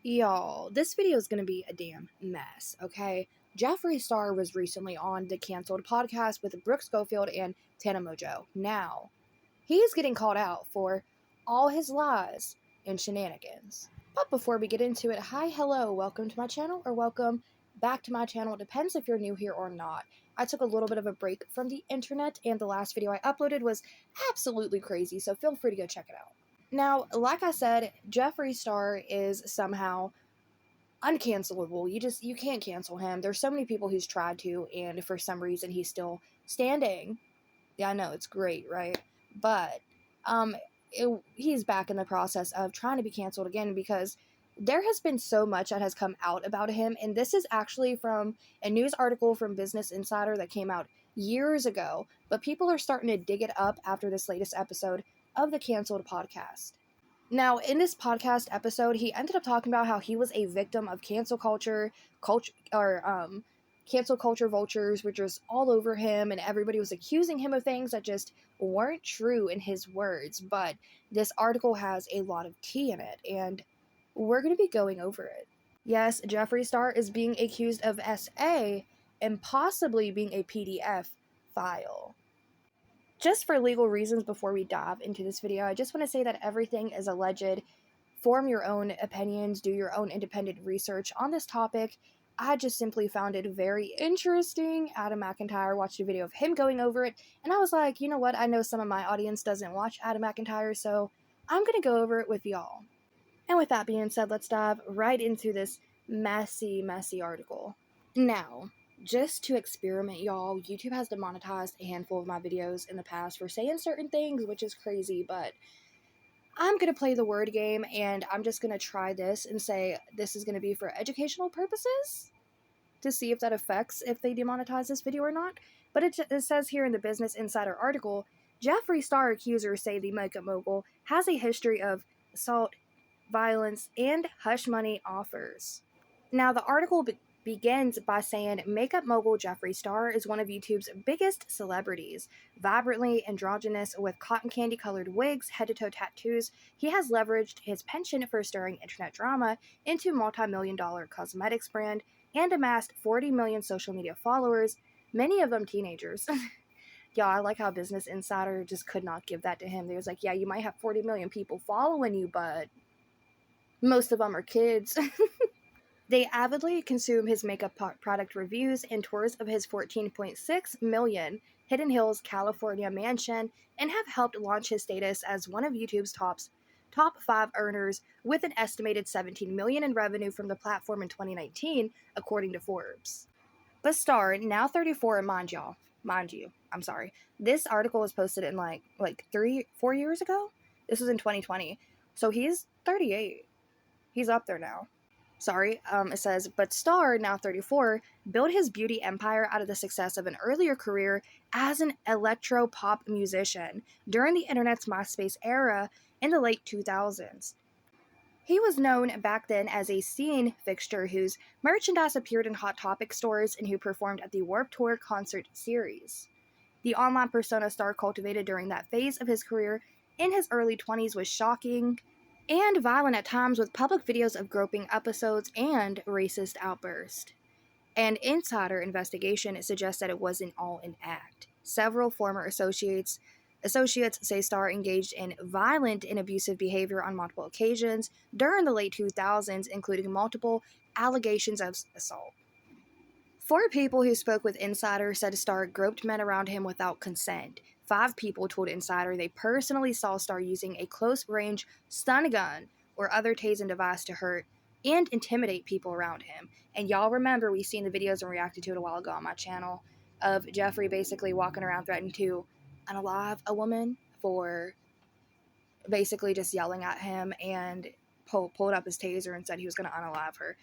Y'all, this video is going to be a damn mess, okay? Jeffree Star was recently on the canceled podcast with Brooke Schofield and Tana Mojo. Now, he's getting called out for all his lies and shenanigans. But before we get into it, hi, hello, welcome to my channel, or welcome back to my channel. It depends if you're new here or not. I took a little bit of a break from the internet, and the last video I uploaded was absolutely crazy, so feel free to go check it out. Now, like I said, Jeffree Star is somehow uncancelable. You can't cancel him. There's so many people who's tried to, and for some reason he's still standing. Yeah, I know, it's great, right? But he's back in the process of trying to be canceled again because there has been so much that has come out about him, and this is actually from a news article from Business Insider that came out years ago, but people are starting to dig it up after this latest episode of the canceled podcast. Now, in this podcast episode, he ended up talking about how he was a victim of cancel culture vultures were just all over him, and everybody was accusing him of things that just weren't true in his words. But this article has a lot of tea in it, and we're going to be going over it. Yes, Jeffree Star is being accused of SA and possibly being a PDF file. Just for legal reasons, before we dive into this video, I just want to say that everything is alleged. Form your own opinions, do your own independent research on this topic. I just simply found it very interesting. Adam McIntyre, watched a video of him going over it, and I was like, you know what, I know some of my audience doesn't watch Adam McIntyre, so I'm going to go over it with y'all. And with that being said, let's dive right into this messy article. Now, just to experiment, y'all, YouTube has demonetized a handful of my videos in the past for saying certain things, which is crazy, but I'm going to play the word game, and I'm just going to try this and say this is going to be for educational purposes to see if that affects if they demonetize this video or not. But it says here in the Business Insider article, Jeffree Star accusers say the makeup mogul has a history of assault, violence, and hush money offers. Now, the article begins by saying makeup mogul Jeffree Star is one of YouTube's biggest celebrities. Vibrantly androgynous with cotton candy colored wigs, head-to-toe tattoos, he has leveraged his penchant for stirring internet drama into a multi-million-dollar cosmetics brand and amassed 40 million social media followers, many of them teenagers. Yeah, I like how Business Insider just could not give that to him. They was like, yeah, you might have 40 million people following you, but most of them are kids. They avidly consume his makeup product reviews and tours of his 14.6 million Hidden Hills, California mansion, and have helped launch his status as one of YouTube's top 5 earners with an estimated 17 million in revenue from the platform in 2019, according to Forbes. But Star, now 34, mind you, I'm sorry, this article was posted in like 4 years ago. This was in 2020, so he's 38. He's up there now. Sorry, it says, but Star, now 34, built his beauty empire out of the success of an earlier career as an electro-pop musician during the internet's MySpace era in the late 2000s. He was known back then as a scene fixture whose merchandise appeared in Hot Topic stores and who performed at the Warped Tour concert series. The online persona Star cultivated during that phase of his career in his early 20s was shocking and violent at times, with public videos of groping episodes and racist outbursts. An insider investigation suggests that it wasn't all an act. Several former associates say Star engaged in violent and abusive behavior on multiple occasions during the late 2000s, including multiple allegations of assault. 4 people who spoke with Insider said Star groped men around him without consent. 5 people told Insider they personally saw Star using a close-range stun gun or other tasing device to hurt and intimidate people around him. And y'all remember, we seen the videos and reacted to it a while ago on my channel of Jeffree basically walking around threatening to unalive a woman for basically just yelling at him, and pulled up his taser and said he was going to unalive her.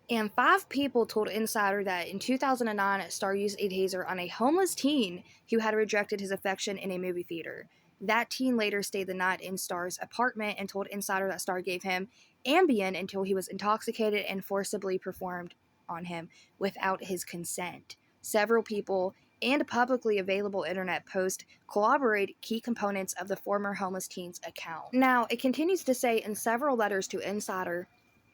And 5 people told Insider that in 2009, Star used a taser on a homeless teen who had rejected his affection in a movie theater. That teen later stayed the night in Star's apartment and told Insider that Star gave him Ambien until he was intoxicated and forcibly performed on him without his consent. Several people and publicly available internet posts corroborate key components of the former homeless teen's account. Now, it continues to say in several letters to Insider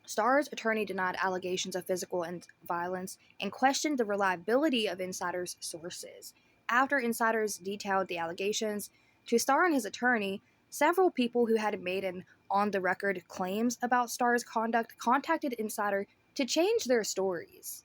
Star's attorney denied allegations of physical violence and questioned the reliability of Insider's sources. After Insiders detailed the allegations to Star and his attorney, several people who had made an on-the-record claims about Star's conduct contacted Insider to change their stories.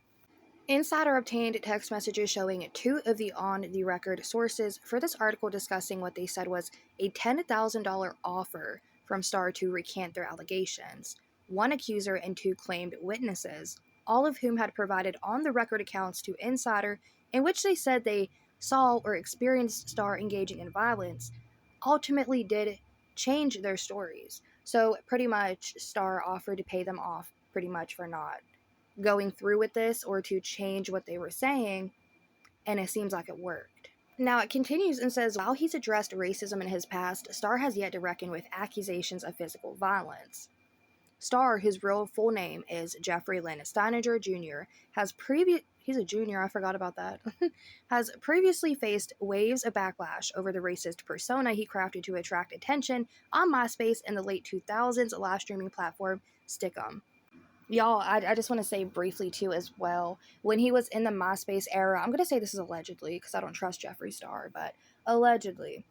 Insider obtained text messages showing two of the on-the-record sources for this article discussing what they said was a $10,000 offer from Star to recant their allegations. One accuser and two claimed witnesses, all of whom had provided on-the-record accounts to Insider in which they said they saw or experienced Star engaging in violence, ultimately did change their stories. So pretty much Star offered to pay them off pretty much for not going through with this or to change what they were saying, and it seems like it worked. Now it continues and says, while he's addressed racism in his past, Star has yet to reckon with accusations of physical violence. Star, whose real full name is Jeffree Lynn Steininger Jr., he's a junior, I forgot about that, has previously faced waves of backlash over the racist persona he crafted to attract attention on MySpace in the late 2000s live streaming platform Stickum. Y'all, I just want to say briefly, too, as well, when he was in the MySpace era, I'm going to say this is allegedly, because I don't trust Jeffree Star, but allegedly,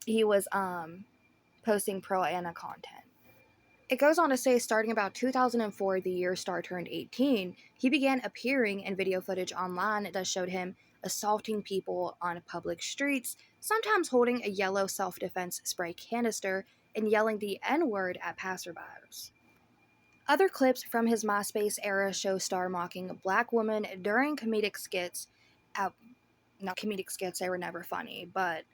he was posting pro-Anna content. It goes on to say, starting about 2004, the year Star turned 18, he began appearing in video footage online that showed him assaulting people on public streets, sometimes holding a yellow self-defense spray canister and yelling the N-word at passerbys. Other clips from his MySpace era show Star mocking black women during comedic skits. Not comedic skits, they were never funny, but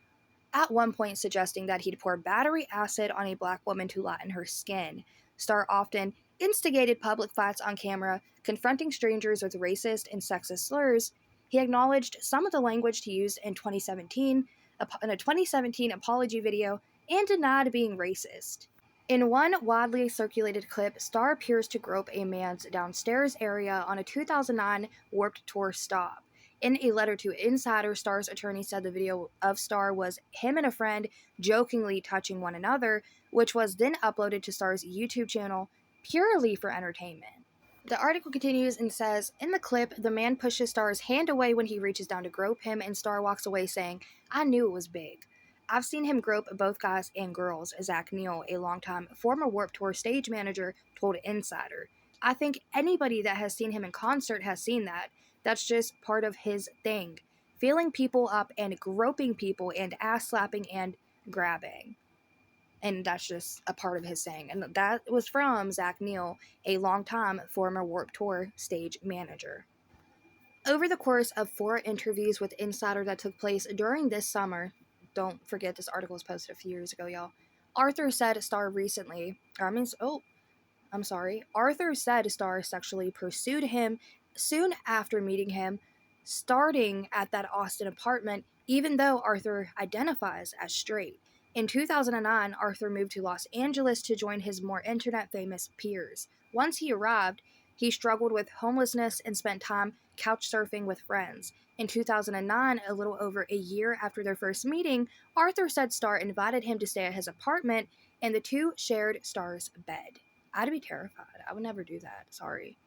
at one point suggesting that he'd pour battery acid on a black woman to lighten her skin. Star often instigated public fights on camera, confronting strangers with racist and sexist slurs. He acknowledged some of the language he used in a 2017 apology video and denied being racist. In one widely circulated clip, Star appears to grope a man's downstairs area on a 2009 Warped Tour stop. In a letter to Insider, Star's attorney said the video of Star was him and a friend jokingly touching one another, which was then uploaded to Star's YouTube channel purely for entertainment. The article continues and says, in the clip, the man pushes Star's hand away when he reaches down to grope him, and Star walks away saying, "I knew it was big." I've seen him grope both guys and girls, Zach Neal, a longtime former Warped Tour stage manager, told Insider. I think anybody that has seen him in concert has seen that. That's just part of his thing. Feeling people up and groping people and ass slapping and grabbing. And that's just a part of his saying. And that was from Zach Neal, a longtime former Warped Tour stage manager. Over the course of 4 interviews with Insider that took place during this summer, don't forget this article was posted a few years ago, y'all, Arthur said Star sexually pursued him soon after meeting him, starting at that Austin apartment, even though Arthur identifies as straight. In 2009, Arthur moved to Los Angeles to join his more internet-famous peers. Once he arrived, he struggled with homelessness and spent time couch surfing with friends. In 2009, a little over a year after their first meeting, Arthur said Star invited him to stay at his apartment, and the two shared Star's bed. I'd be terrified. I would never do that. Sorry.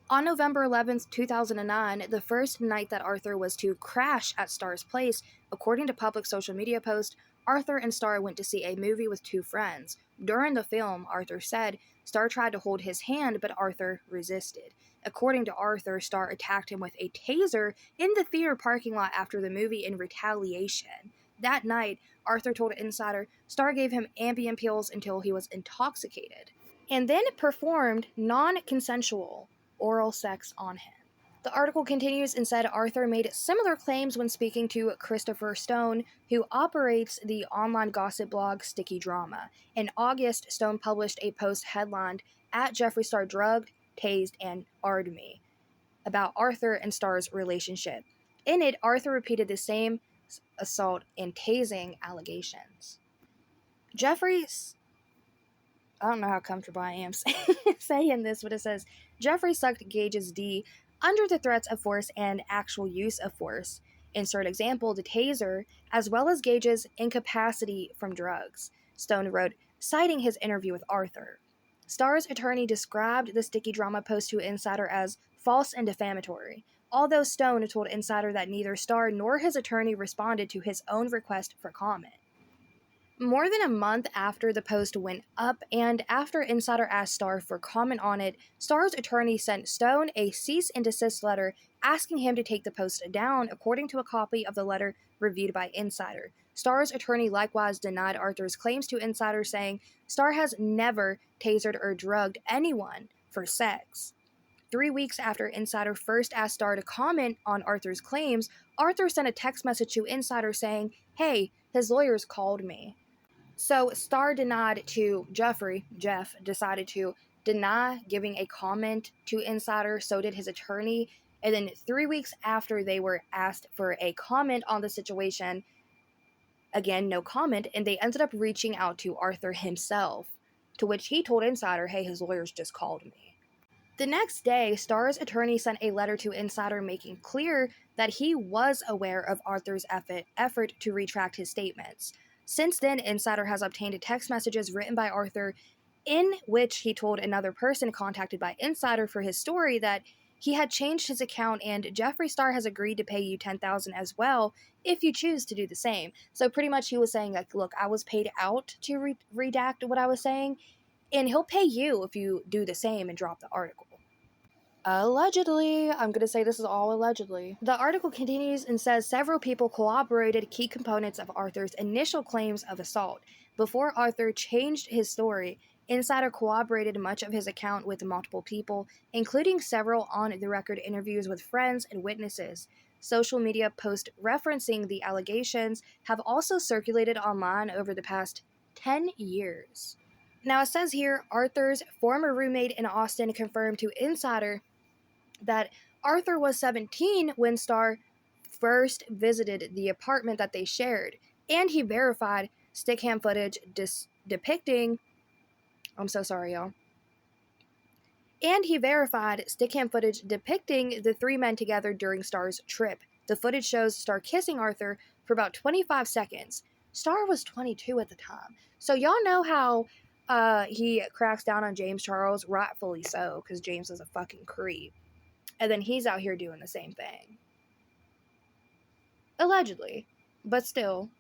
On November 11th, 2009, the first night that Arthur was to crash at Star's place, according to public social media posts, Arthur and Star went to see a movie with 2 friends. During the film, Arthur said, Star tried to hold his hand, but Arthur resisted. According to Arthur, Star attacked him with a taser in the theater parking lot after the movie in retaliation. That night, Arthur told Insider Star gave him Ambien pills until he was intoxicated, and then performed non-consensual oral sex on him. The article continues and said Arthur made similar claims when speaking to Christopher Stone, who operates the online gossip blog Sticky Drama. In August, Stone published a post headlined, "At Jeffree Star drugged, tased, and AR'd me," about Arthur and Star's relationship. In it, Arthur repeated the same assault and tasing allegations. I don't know how comfortable I am saying this, but it says, Jeffree sucked Gage's D under the threats of force and actual use of force. Insert example, the taser, as well as Gage's incapacity from drugs. Stone wrote, citing his interview with Arthur. Star's attorney described the sticky drama post to Insider as false and defamatory, although Stone told Insider that neither Star nor his attorney responded to his own request for comment. More than a month after the post went up, and after Insider asked Star for comment on it, Star's attorney sent Stone a cease and desist letter asking him to take the post down, according to a copy of the letter reviewed by Insider. Star's attorney likewise denied Arthur's claims to Insider, saying Star has never tasered or drugged anyone for sex. 3 weeks after Insider first asked Star to comment on Arthur's claims, Arthur sent a text message to Insider saying, "Hey, his lawyers called me." So Star denied to Jeffree. Jeff decided to deny giving a comment to Insider, so did his attorney. And then 3 weeks after they were asked for a comment on the situation, again, no comment, and they ended up reaching out to Arthur himself, to which he told Insider, "Hey, his lawyers just called me." The next day, Star's attorney sent a letter to Insider making clear that he was aware of Arthur's effort to retract his statements. Since then, Insider has obtained text messages written by Arthur in which he told another person contacted by Insider for his story that he had changed his account and Jeffree Star has agreed to pay you $10,000 as well if you choose to do the same. So pretty much he was saying, like, look, I was paid out to redact what I was saying, and he'll pay you if you do the same and drop the article. Allegedly. I'm going to say this is all allegedly. The article continues and says several people corroborated key components of Arthur's initial claims of assault. Before Arthur changed his story, Insider corroborated much of his account with multiple people, including several on-the-record interviews with friends and witnesses. Social media posts referencing the allegations have also circulated online over the past 10 years. Now, it says here, Arthur's former roommate in Austin confirmed to Insider that Arthur was 17 when Star first visited the apartment that they shared, and he verified stickcam footage depicting the three men together during Star's trip. The footage shows Star kissing Arthur for about 25 seconds. Star was 22 at the time. So y'all know how he cracks down on James Charles, rightfully so, because James is a fucking creep. And then he's out here doing the same thing. Allegedly. But still.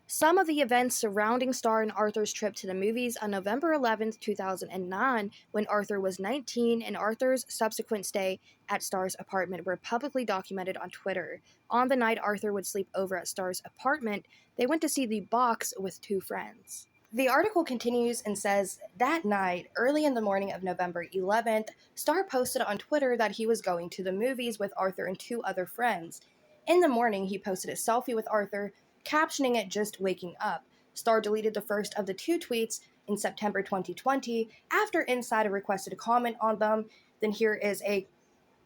Some of the events surrounding Star and Arthur's trip to the movies on November 11th, 2009, when Arthur was 19, and Arthur's subsequent stay at Star's apartment were publicly documented on Twitter. On the night Arthur would sleep over at Star's apartment, they went to see The Box with two friends. The article continues and says, that night, early in the morning of November 11th, Star posted on Twitter that he was going to the movies with Arthur and two other friends. In the morning, he posted a selfie with Arthur, captioning it "just waking up." Star deleted the first of the two tweets in September 2020 after Insider requested a comment on them. Then here is a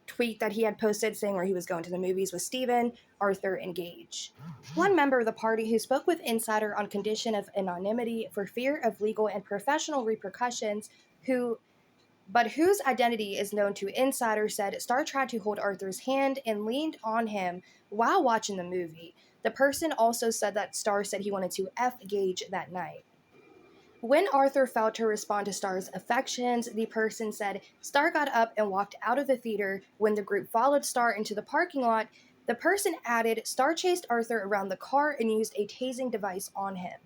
tweet that he had posted saying where he was going to the movies with Steven, Arthur, and Gage. One member of the party who spoke with Insider on condition of anonymity for fear of legal and professional repercussions, but whose identity is known to Insider, said Star tried to hold Arthur's hand and leaned on him while watching the movie. The person also said that Star said he wanted to F Gage that night. When Arthur failed to respond to Star's affections, the person said Star got up and walked out of the theater. When the group followed Star into the parking lot, the person added Star chased Arthur around the car and used a tasing device on him.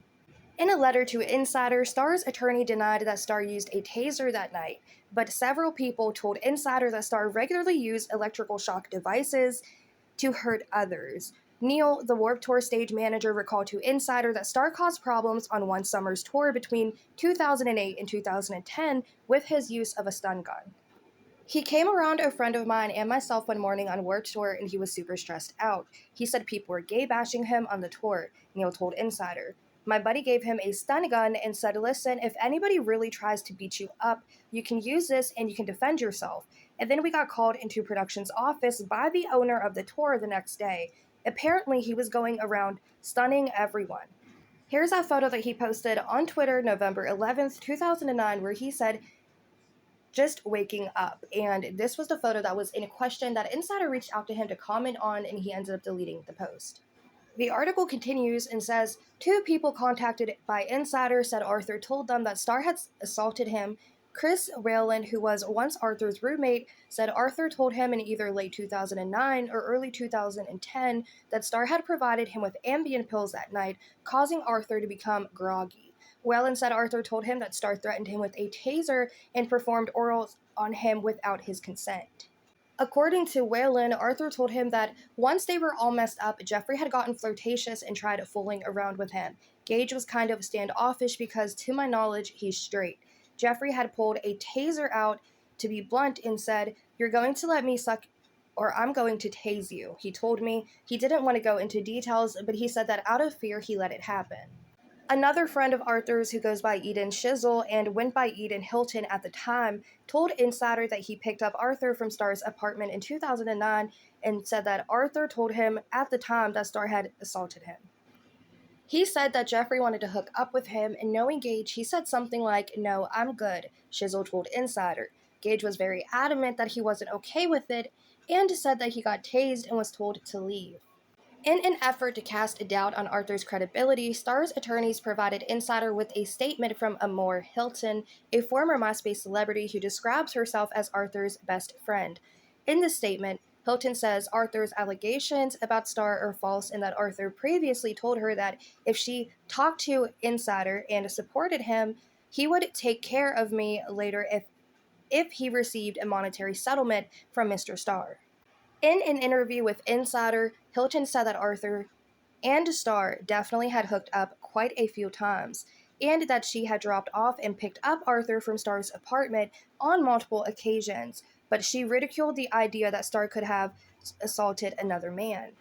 In a letter to Insider, Star's attorney denied that Star used a taser that night, but several people told Insider that Star regularly used electrical shock devices to hurt others. Neil, the Warped Tour stage manager, recalled to Insider that Star caused problems on one summer's tour between 2008 and 2010 with his use of a stun gun. He came around a friend of mine and myself one morning on Warped Tour and he was super stressed out. He said people were gay bashing him on the tour, Neil told Insider. My buddy gave him a stun gun and said, listen, if anybody really tries to beat you up, you can use this and you can defend yourself. And then we got called into production's office by the owner of the tour the next day. Apparently, he was going around stunning everyone. Here's a photo that he posted on Twitter November 11th, 2009, where he said, just waking up. And this was the photo that was in question that Insider reached out to him to comment on, and he ended up deleting the post. The article continues and says, two people contacted by insiders said Arthur told them that Star had assaulted him. Chris Whalen, who was once Arthur's roommate, said Arthur told him in either late 2009 or early 2010 that Star had provided him with Ambien pills that night, causing Arthur to become groggy. Whalen said Arthur told him that Star threatened him with a taser and performed orals on him without his consent. According to Whalen, Arthur told him that once they were all messed up, Jeffree had gotten flirtatious and tried fooling around with him. Gage was kind of standoffish because, to my knowledge, he's straight. Jeffree had pulled a taser out to be blunt and said, "You're going to let me suck or I'm going to tase you," he told me. He didn't want to go into details, but he said that out of fear he let it happen. Another friend of Arthur's who goes by Eden Shizzle and went by Eden Hilton at the time told Insider that he picked up Arthur from Star's apartment in 2009 and said that Arthur told him at the time that Star had assaulted him. He said that Jeffree wanted to hook up with him, and knowing Gage, he said something like, "No, I'm good," Shizzle told Insider. Gage was very adamant that he wasn't okay with it and said that he got tased and was told to leave. In an effort to cast a doubt on Arthur's credibility, Star's attorneys provided Insider with a statement from Amore Hilton, a former MySpace celebrity who describes herself as Arthur's best friend. In the statement, Hilton says Arthur's allegations about Star are false and that Arthur previously told her that if she talked to Insider and supported him, he would take care of me later if he received a monetary settlement from Mr. Star. In an interview with Insider, Hilton said that Arthur and Star definitely had hooked up quite a few times, and that she had dropped off and picked up Arthur from Star's apartment on multiple occasions, but she ridiculed the idea that Star could have assaulted another man.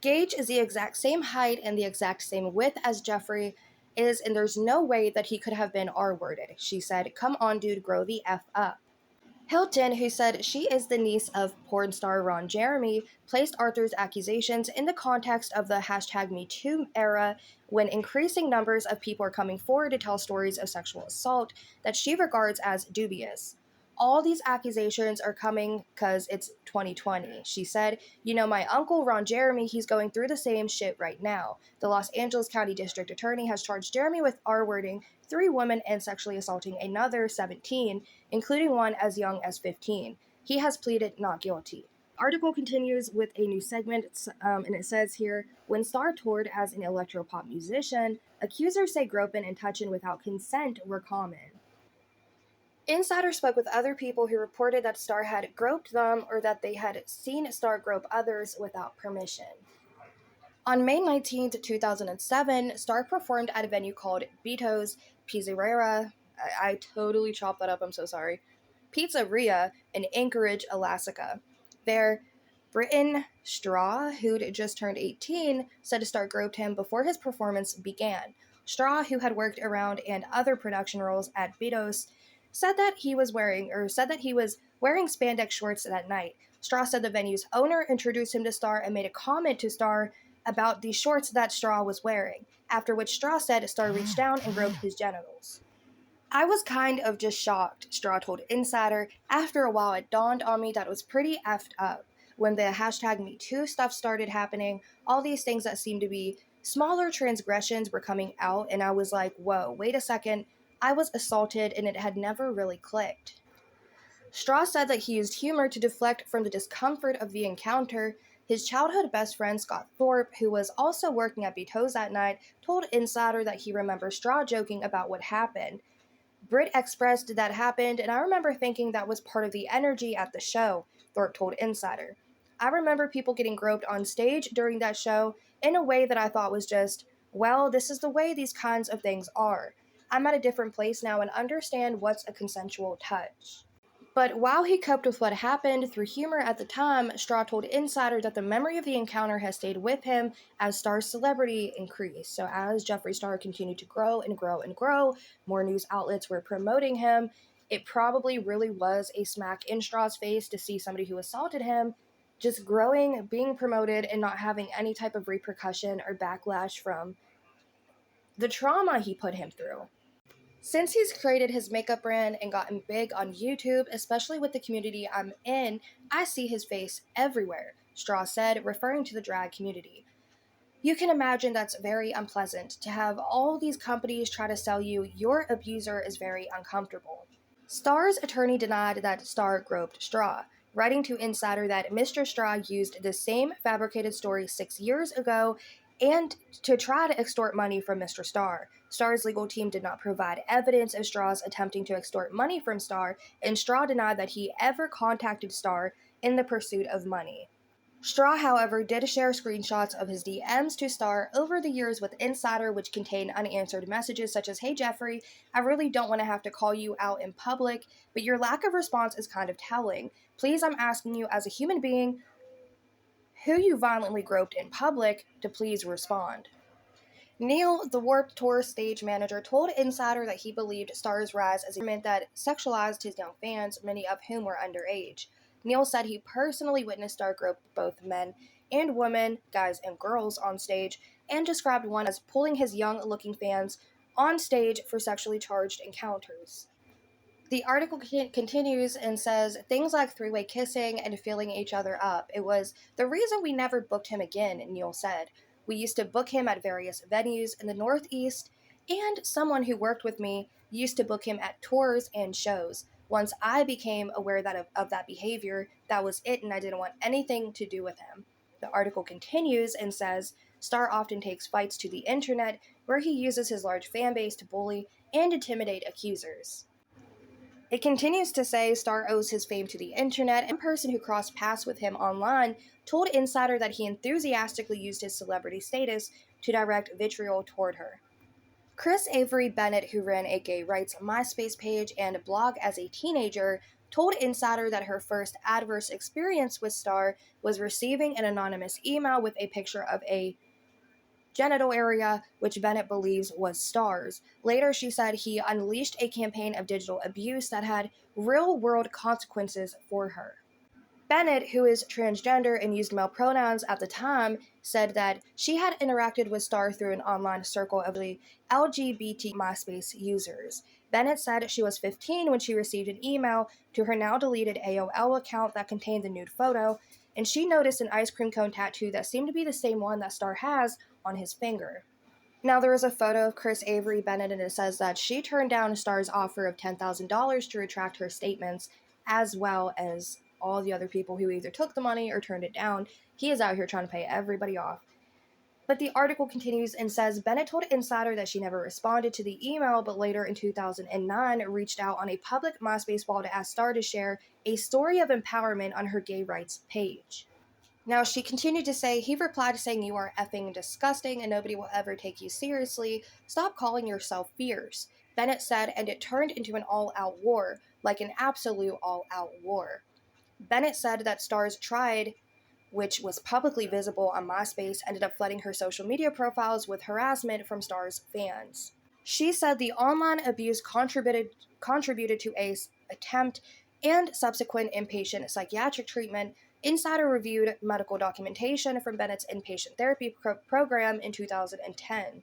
Gage is the exact same height and the exact same width as Jeffree is, and there's no way that he could have been R-worded. She said, "Come on, dude, grow the F up." Hilton, who said she is the niece of porn star Ron Jeremy, placed Arthur's accusations in the context of the #MeToo era when increasing numbers of people are coming forward to tell stories of sexual assault that she regards as dubious. All these accusations are coming because it's 2020. She said, "You know, my uncle Ron Jeremy, he's going through the same shit right now. The Los Angeles County District Attorney has charged Jeremy with R-wording 3 women and sexually assaulting another 17, including one as young as 15. He has pleaded not guilty." Article continues with a new segment, and it says here, when Star toured as an electropop musician, accusers say groping and touching without consent were common. Insider spoke with other people who reported that Star had groped them or that they had seen Star grope others without permission. On May 19, 2007, Star performed at a venue called Beato's Pizzeria. I totally chopped that up, I'm so sorry. Pizzeria in Anchorage, Alaska. There, Britton Straw, who'd just turned 18, said Star groped him before his performance began. Straw, who had worked around and other production roles at Beato's, said that he was wearing spandex shorts that night. Straw said the venue's owner introduced him to Star and made a comment to Star about the shorts that Straw was wearing, after which Straw said Star reached down and groped his genitals. "I was kind of just shocked," Straw told Insider. "After a while, it dawned on me that it was pretty effed up. When the #MeToo stuff started happening, all these things that seemed to be smaller transgressions were coming out, and I was like, whoa, wait a second, I was assaulted and it had never really clicked." Straw said that he used humor to deflect from the discomfort of the encounter. His childhood best friend Scott Thorpe, who was also working at Beato's that night, told Insider that he remembers Straw joking about what happened. "Britt expressed that happened, and I remember thinking that was part of the energy at the show," Thorpe told Insider. "I remember people getting groped on stage during that show in a way that I thought was just, well, this is the way these kinds of things are. I'm at a different place now and understand what's a consensual touch." But while he coped with what happened through humor at the time, Straw told Insider that the memory of the encounter has stayed with him as Star's celebrity increased. So as Jeffree Star continued to grow and grow and grow, more news outlets were promoting him. It probably really was a smack in Straw's face to see somebody who assaulted him just growing, being promoted, and not having any type of repercussion or backlash from the trauma he put him through. Since he's created his makeup brand and gotten big on YouTube, especially with the community I'm in, I see his face everywhere, Straw said, referring to the drag community. You can imagine that's very unpleasant to have all these companies try to sell you your abuser is very uncomfortable. Star's attorney denied that Star groped Straw, writing to Insider that Mr. Straw used the same fabricated story 6 years ago and to try to extort money from Mr. Star. Star's legal team did not provide evidence of Straw's attempting to extort money from Star, and Straw denied that he ever contacted Star in the pursuit of money. Straw, however, did share screenshots of his DMs to Star over the years with Insider, which contained unanswered messages such as, "Hey Jeffree, I really don't want to have to call you out in public, but your lack of response is kind of telling. Please, I'm asking you as a human being who you violently groped in public to please respond." Neil, the Warped Tour stage manager, told Insider that he believed Star's rise as a movement that sexualized his young fans, many of whom were underage. Neil said he personally witnessed Star grope both men and women, guys and girls, on stage, and described one as pulling his young-looking fans on stage for sexually charged encounters. The article continues and says things like three-way kissing and feeling each other up. It was the reason we never booked him again, Neil said. We used to book him at various venues in the Northeast, and someone who worked with me used to book him at tours and shows. Once I became aware of that behavior, that was it, and I didn't want anything to do with him. The article continues and says Star often takes fights to the internet, where he uses his large fan base to bully and intimidate accusers. It continues to say Star owes his fame to the internet, and a person who crossed paths with him online told Insider that he enthusiastically used his celebrity status to direct vitriol toward her. Chris Avery Bennett, who ran a gay rights MySpace page and blog as a teenager, told Insider that her first adverse experience with Star was receiving an anonymous email with a picture of a genital area, which Bennett believes was Star's. Later, she said he unleashed a campaign of digital abuse that had real-world consequences for her. Bennett, who is transgender and used male pronouns at the time, said that she had interacted with Star through an online circle of the LGBT MySpace users. Bennett said she was 15 when she received an email to her now deleted AOL account that contained the nude photo, and she noticed an ice cream cone tattoo that seemed to be the same one that Star has on his finger. Now, there is a photo of Chris Avery Bennett, and it says that she turned down Star's offer of $10,000 to retract her statements, as well as all the other people who either took the money or turned it down. He is out here trying to pay everybody off. But the article continues and says Bennett told Insider that she never responded to the email, but later in 2009 reached out on a public MySpace wall to ask Star to share a story of empowerment on her gay rights page. Now, she continued to say, he replied saying, "You are effing disgusting and nobody will ever take you seriously. Stop calling yourself fierce." Bennett said, and it turned into an all-out war, like an absolute all-out war. Bennett said that Star's tried, which was publicly visible on MySpace, ended up flooding her social media profiles with harassment from Star's fans. She said the online abuse contributed to A's attempt and subsequent inpatient psychiatric treatment. Insider reviewed medical documentation from Bennett's inpatient therapy program in 2010.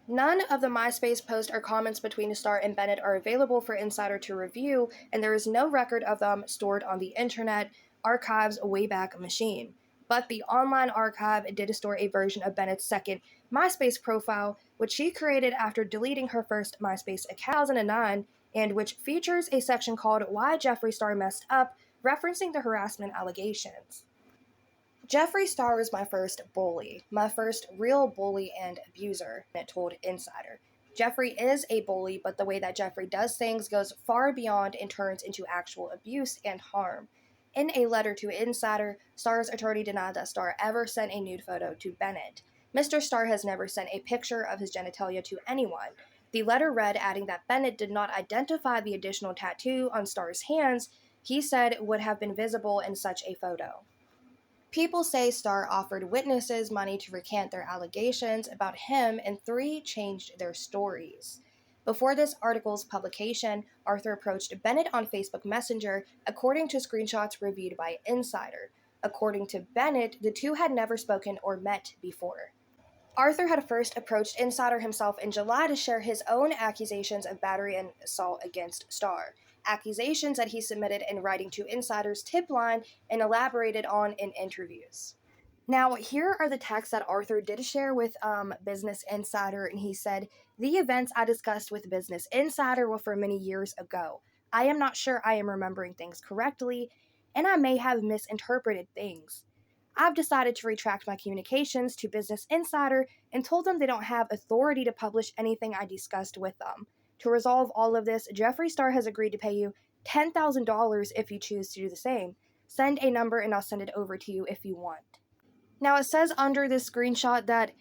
None of the MySpace posts or comments between Star and Bennett are available for Insider to review, and there is no record of them stored on the Internet Archive's Wayback Machine. But the online archive did store a version of Bennett's second MySpace profile, which she created after deleting her first MySpace account in 2009, and which features a section called "Why Jeffree Star Messed Up," referencing the harassment allegations. "Jeffree Star was my first bully, my first real bully and abuser," it told Insider. "Jeffree is a bully, but the way that Jeffree does things goes far beyond and turns into actual abuse and harm." In a letter to Insider, Star's attorney denied that Star ever sent a nude photo to Bennett. Mr. Star has never sent a picture of his genitalia to anyone. The letter read, adding that Bennett did not identify the additional tattoo on Star's hands he said would have been visible in such a photo. People say Star offered witnesses money to recant their allegations about him, and 3 changed their stories. Before this article's publication, Arthur approached Bennett on Facebook Messenger, according to screenshots reviewed by Insider. According to Bennett, the two had never spoken or met before. Arthur had first approached Insider himself in July to share his own accusations of battery and assault against Star, accusations that he submitted in writing to Insider's tip line and elaborated on in interviews. Now, here are the texts that Arthur did share with Business Insider, and he said, "The events I discussed with Business Insider were from many years ago. I am not sure I am remembering things correctly, and I may have misinterpreted things. I've decided to retract my communications to Business Insider and told them they don't have authority to publish anything I discussed with them. To resolve all of this, Jeffree Star has agreed to pay you $10,000 if you choose to do the same. Send a number and I'll send it over to you if you want." Now, it says under this screenshot that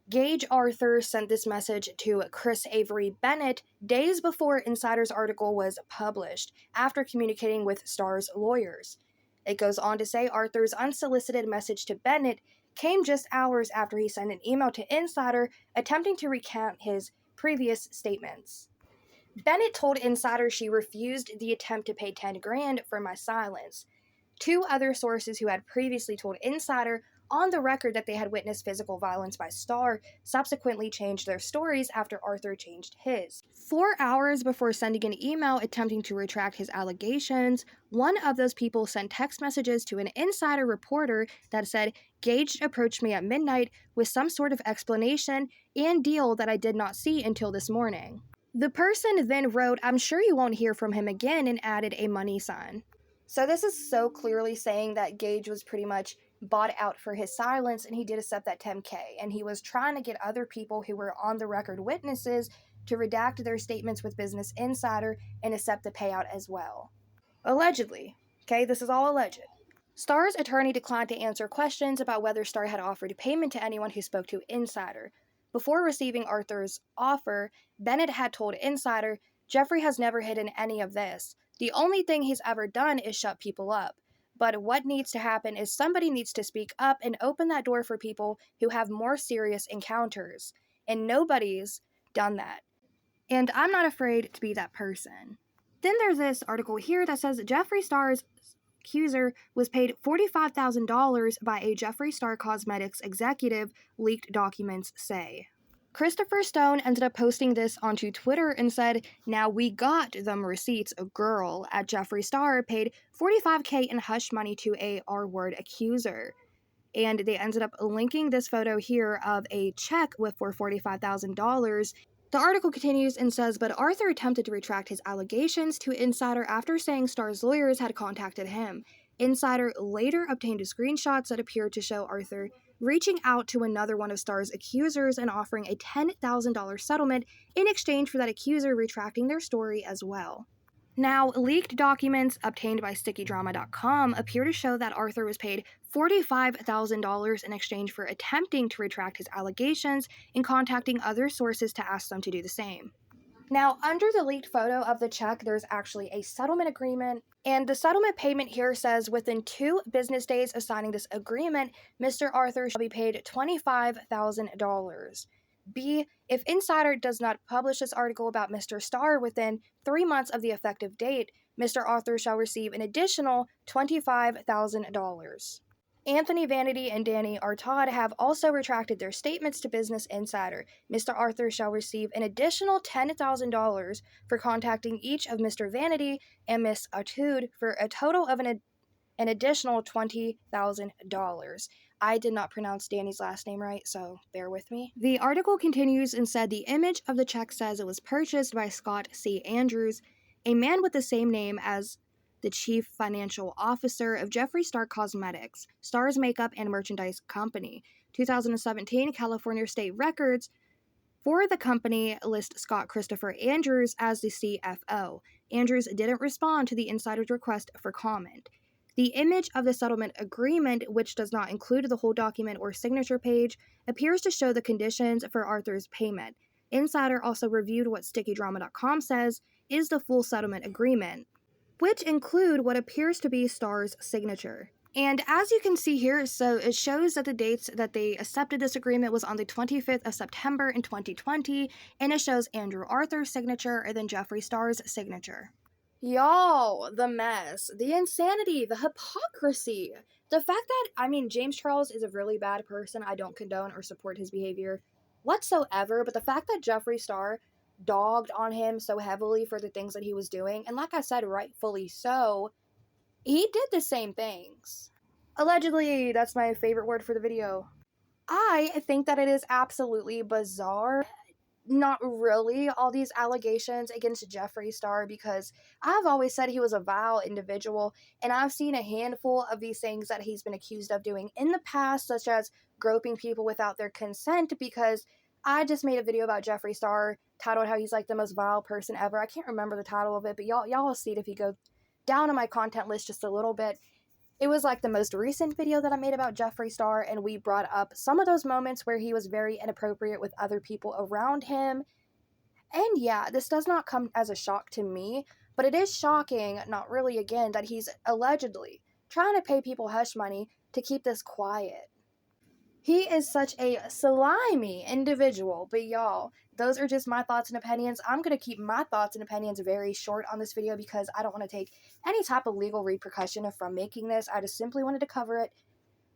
Gage Arthur sent this message to Chris Avery Bennett days before Insider's article was published, after communicating with Star's lawyers. It goes on to say Arthur's unsolicited message to Bennett came just hours after he sent an email to Insider attempting to recant his previous statements. Bennett told Insider she refused the attempt to pay $10,000 for my silence. Two other sources who had previously told Insider on the record that they had witnessed physical violence by Star subsequently changed their stories after Arthur changed his. 4 hours before sending an email attempting to retract his allegations, one of those people sent text messages to an Insider reporter that said, "Gage approached me at midnight with some sort of explanation and deal that I did not see until this morning." The person then wrote, "I'm sure you won't hear from him again," and added a money sign. So this is so clearly saying that Gage was pretty much bought out for his silence, and he did accept that $10,000, and he was trying to get other people who were on the record witnesses to redact their statements with Business Insider and accept the payout as well. Allegedly. Okay, this is all alleged. Star's attorney declined to answer questions about whether Star had offered payment to anyone who spoke to Insider. Before receiving Arthur's offer, Bennett had told Insider, "Jeffree has never hidden any of this. The only thing he's ever done is shut people up. But what needs to happen is somebody needs to speak up and open that door for people who have more serious encounters. And nobody's done that. And I'm not afraid to be that person." Then there's this article here that says Jeffree Star's accuser was paid $45,000 by a Jeffree Star Cosmetics executive, leaked documents say. Christopher Stone ended up posting this onto Twitter and said, "Now we got them receipts. A girl at Jeffree Star paid $45,000 in hush money to a R-word accuser." And they ended up linking this photo here of a check for $45,000. The article continues and says, but Arthur attempted to retract his allegations to Insider after saying Star's lawyers had contacted him. Insider later obtained screenshots that appeared to show Arthur reaching out to another one of Star's accusers and offering a $10,000 settlement in exchange for that accuser retracting their story as well. Now, leaked documents obtained by StickyDrama.com appear to show that Arthur was paid $45,000 in exchange for attempting to retract his allegations and contacting other sources to ask them to do the same. Now, under the leaked photo of the check, there's actually a settlement agreement, and the settlement payment here says within 2 business days of signing this agreement, Mr. Arthur shall be paid $25,000. B, if Insider does not publish this article about Mr. Star within 3 months of the effective date, Mr. Arthur shall receive an additional $25,000. Anthony Vanity and Danny Artaud have also retracted their statements to Business Insider. Mr. Arthur shall receive an additional $10,000 for contacting each of Mr. Vanity and Miss Artaud for a total of an additional $20,000. I did not pronounce Danny's last name right, so bear with me. The article continues and said the image of the check says it was purchased by Scott C. Andrews, a man with the same name as the chief financial officer of Jeffree Star Cosmetics, Star's makeup and merchandise company. 2017 California state records for the company list Scott Christopher Andrews as the CFO. Andrews didn't respond to the Insider's request for comment. The image of the settlement agreement, which does not include the whole document or signature page, appears to show the conditions for Arthur's payment. Insider also reviewed what StickyDrama.com says is the full settlement agreement, which include what appears to be Star's signature. And as you can see here, so it shows that the dates that they accepted this agreement was on the 25th of September in 2020, and it shows Andrew Arthur's signature and then Jeffree Star's signature. Y'all, the mess, the insanity, the hypocrisy, the fact that, James Charles is a really bad person. I don't condone or support his behavior whatsoever, but the fact that Jeffree Star dogged on him so heavily for the things that he was doing, and like I said, rightfully so, he did the same things. Allegedly, that's my favorite word for the video. I think that it is absolutely bizarre. Not really all these allegations against Jeffree Star, because I've always said he was a vile individual, and I've seen a handful of these things that he's been accused of doing in the past, such as groping people without their consent, because I just made a video about Jeffree Star titled how he's like the most vile person ever. I can't remember the title of it, but y'all will see it if you go down on my content list just a little bit. It was like the most recent video that I made about Jeffree Star, and we brought up some of those moments where he was very inappropriate with other people around him. And yeah, this does not come as a shock to me, but it is shocking, not really again, that he's allegedly trying to pay people hush money to keep this quiet. He is such a slimy individual, but y'all, those are just my thoughts and opinions. I'm going to keep my thoughts and opinions very short on this video because I don't want to take any type of legal repercussion from making this. I just simply wanted to cover it.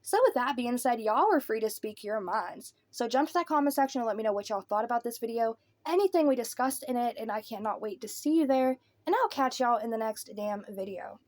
So with that being said, y'all are free to speak your minds. So jump to that comment section and let me know what y'all thought about this video, anything we discussed in it, and I cannot wait to see you there. And I'll catch y'all in the next damn video.